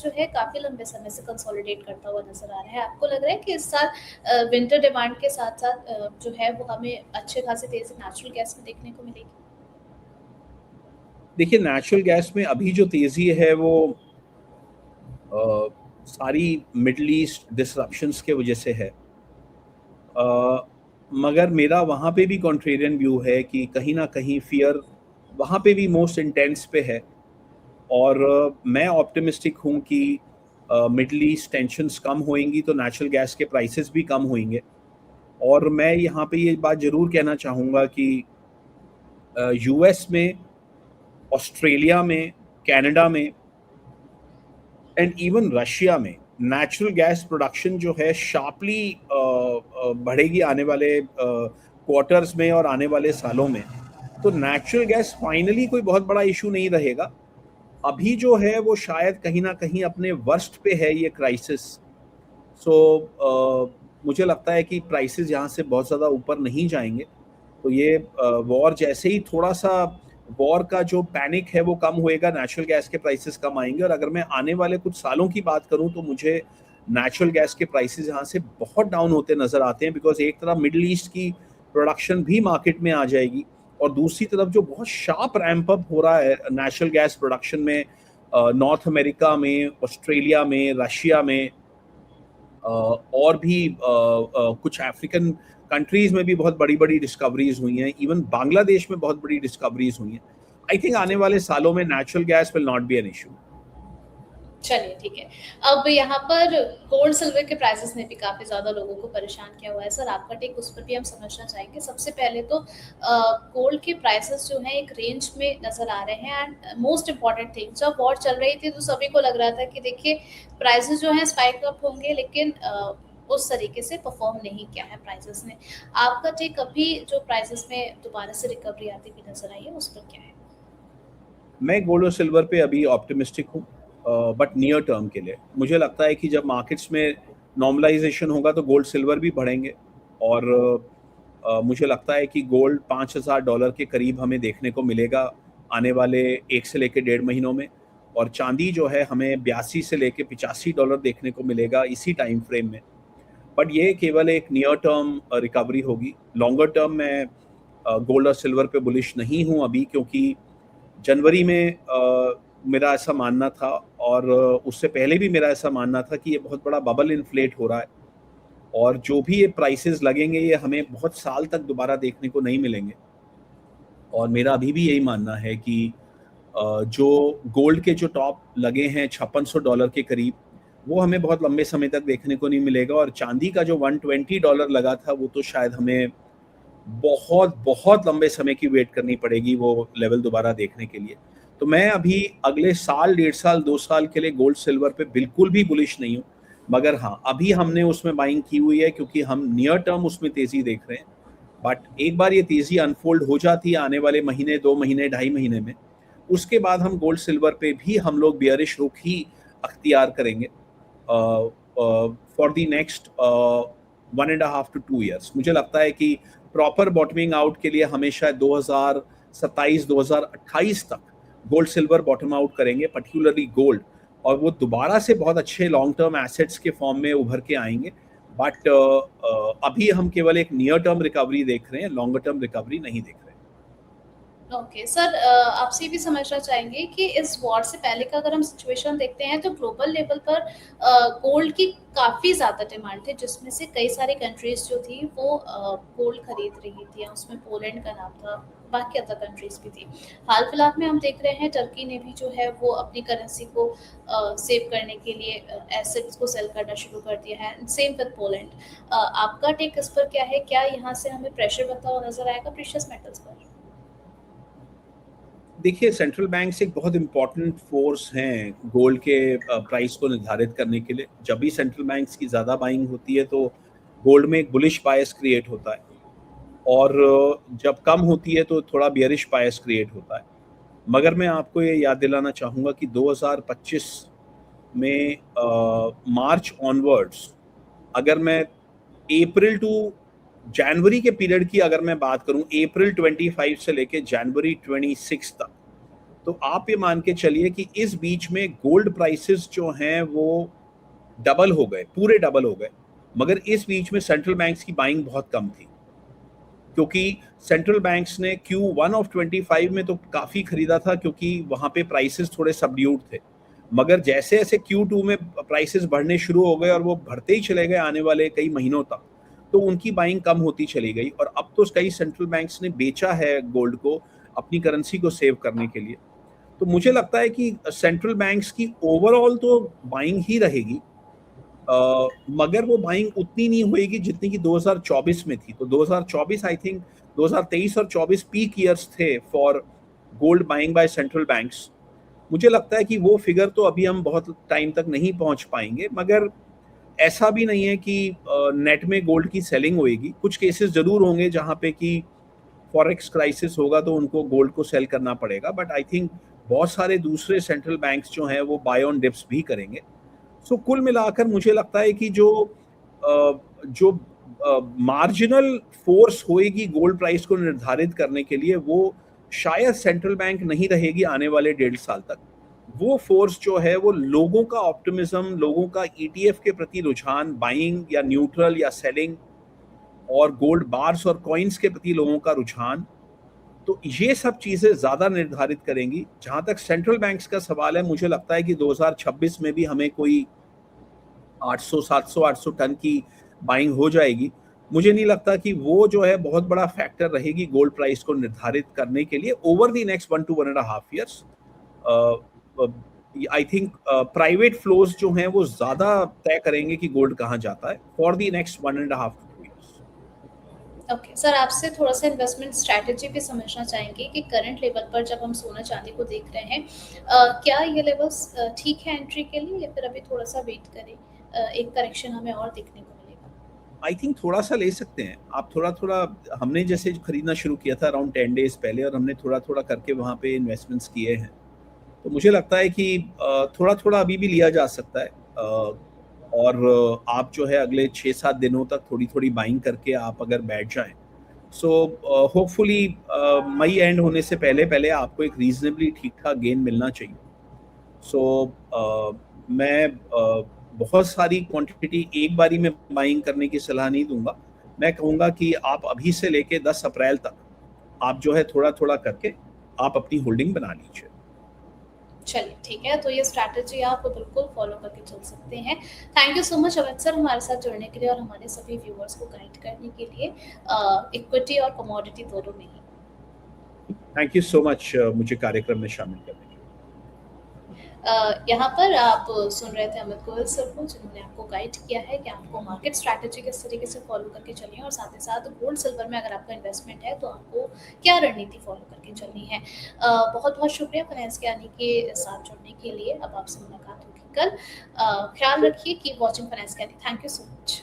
जो है काफ़ी लंबे समय से कंसोलिडेट करता हुआ नज़र आ रहा है। आपको लग रहा है कि इस साल विंटर डिमांड के साथ-साथ जो है वो हमें अच्छे खासी तेज़ी नेचुरल गैस में देखने को मिलेगी? देखिए, नेचुरल गैस में अभी जो तेज़ी है वो अ, सारी मिडल ईस्ट डिसरप्शंस के वजह से है। मगर मेरा वहाँ पे भी कॉन्ट्रेरियन व्यू है कि कहीं न कहीं फ़ियर वहाँ पे भी मोस्ट इंटेंस पे है। और मैं ऑप्टिमिस्टिक हूँ कि मिडल ईस्ट टेंशन्स कम होएँगी तो नेचुरल गैस के प्राइसेस भी कम होएँगे। और मैं यहाँ पे ये बात ज़रूर कहना चाहूँगा कि यूएस में, ऑस्ट्रेलिया में, कनाडा में एंड इवन रशिया में नेचुरल गैस प्रोडक्शन जो है शार्पली बढ़ेगी आने वाले क्वार्टर्स में और आने वाले सालों में। तो नेचुरल गैस फाइनली कोई बहुत बड़ा इशू नहीं रहेगा। अभी जो है वो शायद कहीं न कहीं अपने वर्स्ट पे है ये क्राइसिस। सो मुझे लगता है कि प्राइसेस यहाँ से बहुत ज़्यादा ऊपर नहीं जाएँगे। तो ये वॉर जैसे ही थोड़ा-सा वॉर का जो पैनिक है वो कम होएगा, नेचुरल गैस के प्राइसेस कम आएँगे। और अगर मैं आने वाले कुछ सालों की बात करूँ तो मुझे नेचुरल गैस के प्राइसेस यहाँ से बहुत डाउन होते नज़र आते हैं, बिकॉज़ एक तरफ मिडल ईस्ट की प्रोडक्शन भी मार्केट में आ जाएगी और दूसरी तरफ जो बहुत शार्प रैंप अप हो रहा है नेचुरल गैस प्रोडक्शन में नॉर्थ अमेरिका में, ऑस्ट्रेलिया में, रशिया में और भी कुछ अफ्रीकन कंट्रीज़ में भी बहुत बड़ी-बड़ी डिस्कवरीज़ हुई हैं। इवन बांग्लादेश में बहुत बड़ी डिस्कवरीज़ हुई हैं। आई थिंक आने जी। वाले सालों में natural gas will not be an issue. चलिए ठीक है। अब यहाँ पर गोल्ड सिल्वर के प्राइसेज़ ने भी काफ़ी ज़्यादा लोगों को परेशान किया हुआ है। सर आपका टेक उस पर भी हम समझना चाहेंगे। सबसे पहले तो गोल्ड के प्राइसेज़ जो हैं एक रेंज में नज़र आ रहे हैं एंड मोस्ट इम्पोर्टेंट थिंग जब वॉर चल रही थी तो सभी को लग रहा था कि देखिए प्राइसेज़ जो हैं स्पाइक अप होंगे लेकिन उस तरीके से परफ़ॉर्म नहीं किया है प्राइसेज़ ने। आपका टेक अभी जो प्राइसेज़ में दोबारा से रिकवरी आती हुई नज़र आई है उस पर क्या है? मैं गोल्ड और सिल्वर पे अभी ऑप्टिमिस्टिक हूँ, बट नियर टर्म के लिए। मुझे लगता है कि जब मार्केट्स में नॉर्मलाइज़ेशन होगा तो गोल्ड सिल्वर भी बढ़ेंगे। और मुझे लगता है कि गोल्ड $5000 के करीब हमें देखने को मिलेगा आने वाले 1 से लेके डेढ़ महीनों में। और चाँदी जो है हमें 82 से लेके $85 देखने को मिलेगा इसी टाइम फ्रेम में। बट ये केवल एक नियर टर्म रिकवरी होगी। लॉन्गर टर्म में गोल्ड और सिल्वर पे बुलिश नहीं हूँ अभी, क्योंकि जनवरी में मेरा ऐसा मानना था और उससे पहले भी मेरा ऐसा मानना था कि ये बहुत बड़ा बबल इन्फ्लेट हो रहा है और जो भी ये प्राइसेस लगेंगे ये हमें बहुत साल तक दोबारा देखने को नहीं मिलेंगे। और मेरा अभी भी यही मानना है कि जो गोल्ड के जो टॉप लगे हैं $5600 के करीब, वो हमें बहुत लंबे समय तक देखने को नहीं मिलेगा। और चांदी का जो $120 लगा था वो तो शायद हमें बहुत बहुत लंबे समय की वेट करनी पड़ेगी वो लेवल दोबारा देखने के लिए। तो मैं अभी अगले साल, डेढ़ साल, 2 साल के लिए गोल्ड सिल्वर पे बिल्कुल भी बुलिश नहीं हूँ। मगर हाँ, अभी हमने उसमें बाइंग की हुई है क्योंकि हम नियर टर्म उसमें तेज़ी देख रहे हैं। बट एक बार ये तेज़ी अनफ़ोल्ड हो जाती है आने वाले महीने, 2 महीने, ढाई महीने में, उसके बाद हम गोल्ड सिल्वर पे भी हम लोग बेयरिश रुख ही अख्तियार करेंगे for the next 1 and a half to 2 years. मुझे लगता है कि प्रॉपर बॉटमिंग आउट के लिए हमें शायद 2027, 2028 तक गोल्ड सिल्वर बॉटम आउट करेंगे, पर्टिकुलरली गोल्ड। और वो दोबारा से बहुत अच्छे लॉन्ग टर्म एसेट्स के फॉर्म में उभर के आएंगे। बट अभी हम केवल एक नियर टर्म रिकवरी देख रहे हैं, लॉन्गर टर्म रिकवरी नहीं देख रहे हैं। ओके सर, आपसे ये भी समझना चाहेंगे कि इस वॉर से पहले का अगर हम सिचुएशन देखते हैं तो ग्लोबल लेवल पर गोल्ड की काफ़ी ज़्यादा डिमांड थी जिसमें से कई सारी कंट्रीज जो थी वो गोल्ड खरीद रही थी। उसमें पोलैंड का नाम था, बाकी अदर कंट्रीज भी थी। हाल फिलहाल में हम देख रहे हैं टर्की ने भी जो है वो अपनी करेंसी को सेव करने के लिए एसेट्स को सेल करना शुरू कर दिया है। Same with Poland. आपका टेक इस पर क्या है? क्या यहाँ से हमें प्रेशर बनता हुआ नजर आएगा प्रीशियस मेटल्स पर? देखिए, सेंट्रल बैंक्स एक बहुत इम्पोर्टेंट फोर्स हैं गोल्ड के प्राइस को निर्धारित करने के लिए। जब भी सेंट्रल बैंक्स की ज़्यादा बाइंग होती है तो गोल्ड में एक बुलिश बायस क्रिएट होता है और जब कम होती है तो थोड़ा बियरिश बायस क्रिएट होता है। मगर मैं आपको ये याद दिलाना चाहूँगा कि 2025 में मार्च ऑनवर्ड्स, अगर मैं अप्रैल टू जनवरी के पीरियड की अगर मैं बात करूँ, अप्रैल 25 से लेके जनवरी 26 तक तो आप ये मान के चलिए कि इस बीच में गोल्ड प्राइसेस जो हैं वो डबल हो गए, पूरे डबल हो गए, मगर इस बीच में सेंट्रल बैंक्स की बाइंग बहुत कम थी, क्योंकि सेंट्रल बैंक्स ने Q1 ऑफ 25 में तो काफ़ी खरीदा था, क्योंकि वहाँ पे प्राइसेस थोड़े सबड्यूड थे। मगर जैसे-जैसे Q2 में प्राइसेस बढ़ने शुरू हो गए और वो बढ़ते ही चले गए आने वाले कई महीनों तक, तो उनकी बाइंग कम होती चली गई और अब तो कई सेंट्रल बैंक्स ने बेचा है गोल्ड को अपनी करेंसी को सेव करने के लिए। तो मुझे लगता है कि सेंट्रल बैंक्स की ओवरऑल तो बाइंग ही रहेगी, मगर वो बाइंग उतनी नहीं होएगी जितनी कि 2024 में थी। तो 2024 आई थिंक 2023 और 24 पीक ईयर्स थे for gold buying by central banks. मुझे लगता है कि वो फिगर तो अभी हम बहुत टाइम तक नहीं पहुंच पाएंगे, मगर ऐसा भी नहीं है कि नेट में गोल्ड की सेलिंग होएगी। कुछ केसेस जरूर होंगे जहां पे कि फॉरेक्स क्राइसिस होगा तो उनको गोल्ड को सेल करना पड़ेगा, बट आई थिंक बहुत सारे दूसरे सेंट्रल बैंक्स जो हैं वो बाय ऑन डिप्स भी करेंगे। सो कुल मिलाकर मुझे लगता है कि जो मार्जिनल फोर्स होएगी गोल्ड प्राइस को निर्धारित करने के लिए, वो शायद सेंट्रल बैंक नहीं रहेगी आने वाले 1.5 साल तक। वो फोर्स जो है वो लोगों का ऑप्टिमिज्म, लोगों का ईटीएफ के प्रति रुझान, बाइंग या न्यूट्रल या सेलिंग, और गोल्ड बार्स और कॉइन्स के प्रति लोगों का रुझान, तो ये सब चीजें ज्यादा निर्धारित करेंगी। जहां तक सेंट्रल बैंक्स का सवाल है, मुझे लगता है कि 2026 में भी हमें कोई 800, 700, 800 टन की बाइंग हो जाएगी। मुझे नहीं लगता कि वो जो है बहुत बड़ा फैक्टर रहेगी गोल्ड प्राइस को निर्धारित करने के लिए over the next 1 to 1.5 years. I think private flows जो हैं वो ज्यादा तय करेंगे कि गोल्ड कहाँ जाता है for the next 1.5 to 2 years. Okay sir, आपसे थोड़ा-सा इन्वेस्टमेंट स्ट्रैटेजी भी समझना चाहेंगे कि करंट लेवल पर जब हम सोना चांदी को देख रहे हैं, क्या ये लेवल्स ठीक है एंट्री के लिए या फिर अभी थोड़ा-सा वेट करें? एक करेक्शन हमें और देखने को मिलेगा? आई थिंक थोड़ा सा ले सकते हैं आप, थोड़ा थोड़ा। हमने जैसे खरीदना शुरू किया था अराउंड 10 डेज पहले, और हमने थोड़ा थोड़ा करके वहाँ पे इन्वेस्टमेंट्स किए हैं। तो मुझे लगता है कि थोड़ा थोड़ा अभी भी लिया जा सकता है, और आप जो है अगले 6-7 दिनों तक थोड़ी थोड़ी बाइंग करके आप अगर बैठ जाएं, सो होपफुली मई एंड होने से पहले पहले आपको एक रीजनेबली ठीक ठाक गेन मिलना चाहिए। सो मैं बहुत सारी क्वांटिटी एक बारी में बाइंग करने की सलाह नहीं दूंगा। मैं कहूँगा कि आप अभी से लेके 10 अप्रैल तक आप जो है थोड़ा थोड़ा करके आप अपनी होल्डिंग बना लीजिए। चलिए ठीक है, तो ये स्ट्रैटेजी आप बिल्कुल फॉलो करके चल सकते हैं। Thank you so much Amit sir हमारे साथ जुड़ने के लिए और हमारे सभी व्यूअर्स को गाइड करने के लिए इक्विटी और कमोडिटी दोनों में ही। थैंक यू सो मच मुझे कार्यक्रम में शामिल करने के लिए। यहाँ पर आप सुन रहे थे अमित गोयल सर को, जिन्होंने आपको गाइड किया है कि आपको मार्केट स्ट्रैटेजी किस तरीके से फॉलो करके चलनी है, और साथ ही साथ गोल्ड सिल्वर में अगर आपका इन्वेस्टमेंट है तो आपको क्या रणनीति फॉलो करके चलनी है। बहुत बहुत शुक्रिया फाइनेंस ज्ञानी के साथ जुड़ने के लिए। अब आपसे मुलाकात होगी कल। ख्याल रखिए, कीप वॉचिंग फाइनेंस ज्ञानी। Thank you so much.